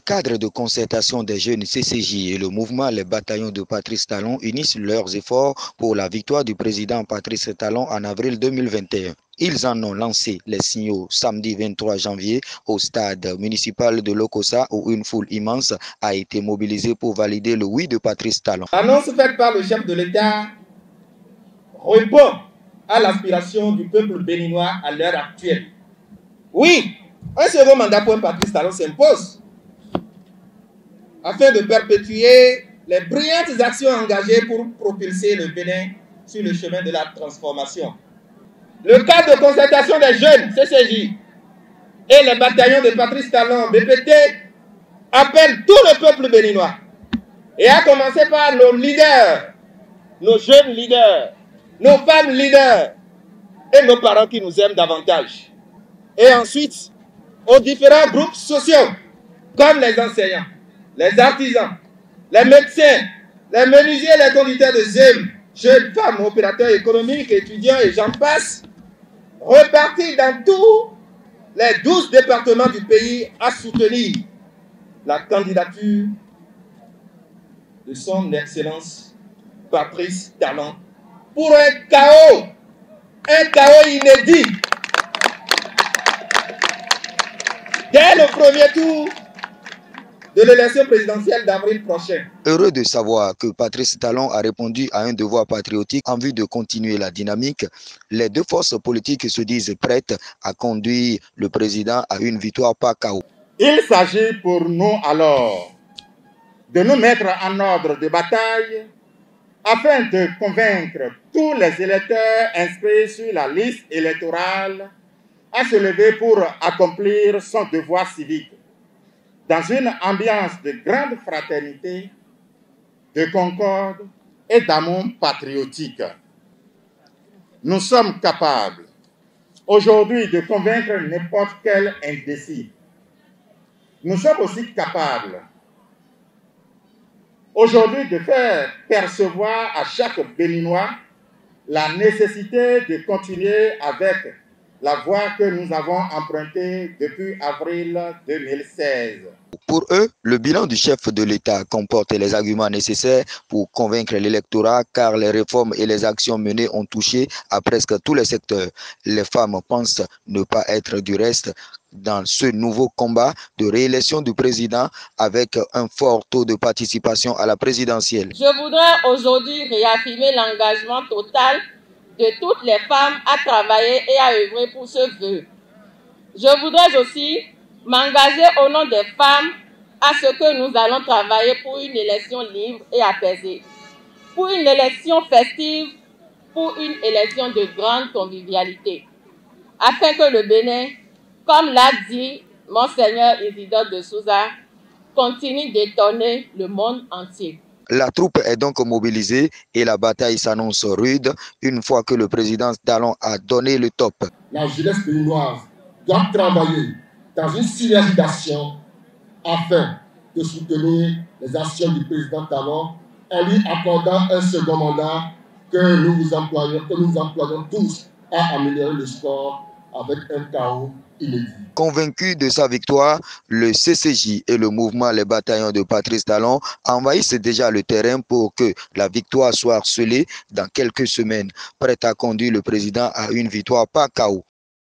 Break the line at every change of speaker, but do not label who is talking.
cadre de concertation des jeunes CCJ et le mouvement Les Bataillons de Patrice Talon unissent leurs efforts pour la victoire du président Patrice Talon en avril 2021. Ils en ont lancé les signaux samedi 23 janvier au stade municipal de Lokossa où une foule immense a été mobilisée pour valider le oui de Patrice Talon.
L'annonce faite par le chef de l'État répond à l'aspiration du peuple béninois à l'heure actuelle. Oui, un second mandat pour Patrice Talon s'impose afin de perpétuer les brillantes actions engagées pour propulser le Bénin sur le chemin de la transformation. Le cadre de concertation des jeunes CCJ et les bataillons de Patrice Talon BPT appellent tout le peuple béninois et à commencer par nos leaders, nos jeunes leaders, nos femmes leaders et nos parents qui nous aiment davantage. Et ensuite, aux différents groupes sociaux comme les enseignants, les artisans, les médecins, les menuisiers, les conducteurs de ZEM, jeunes femmes, opérateurs économiques, étudiants et j'en passe, repartis dans tous les 12 départements du pays à soutenir la candidature de son Excellence Patrice Talon pour un chaos inédit. Dès le premier tour de l'élection présidentielle d'avril prochain.
Heureux de savoir que Patrice Talon a répondu à un devoir patriotique en vue de continuer la dynamique, les deux forces politiques se disent prêtes à conduire le président à une victoire par chaos.
Il s'agit pour nous alors de nous mettre en ordre de bataille afin de convaincre tous les électeurs inscrits sur la liste électorale à se lever pour accomplir son devoir civique dans une ambiance de grande fraternité, de concorde et d'amour patriotique. Nous sommes capables aujourd'hui de convaincre n'importe quel indécis. Nous sommes aussi capables aujourd'hui de faire percevoir à chaque Béninois la nécessité de continuer avec la voie que nous avons empruntée depuis avril 2016.
Pour eux, le bilan du chef de l'État comporte les arguments nécessaires pour convaincre l'électorat car les réformes et les actions menées ont touché à presque tous les secteurs. Les femmes pensent ne pas être du reste dans ce nouveau combat de réélection du président avec un fort taux de participation à la présidentielle.
Je voudrais aujourd'hui réaffirmer l'engagement total de toutes les femmes à travailler et à œuvrer pour ce vœu. Je voudrais aussi m'engager au nom des femmes à ce que nous allons travailler pour une élection libre et apaisée, pour une élection festive, pour une élection de grande convivialité, afin que le Bénin, comme l'a dit Monseigneur Isidore de Souza, continue d'étonner le monde entier.
La troupe est donc mobilisée et la bataille s'annonce rude une fois que le président Talon a donné le top.
La jeunesse béninoise doit travailler dans une synergie d'action afin de soutenir les actions du président Talon en lui accordant un second mandat que nous employons tous à améliorer le sport avec un chaos inédit.
Convaincu de sa victoire, le CCJ et le mouvement Les Bataillons de Patrice Talon envahissent déjà le terrain pour que la victoire soit scellée dans quelques semaines, prête à conduire le président à une victoire par chaos.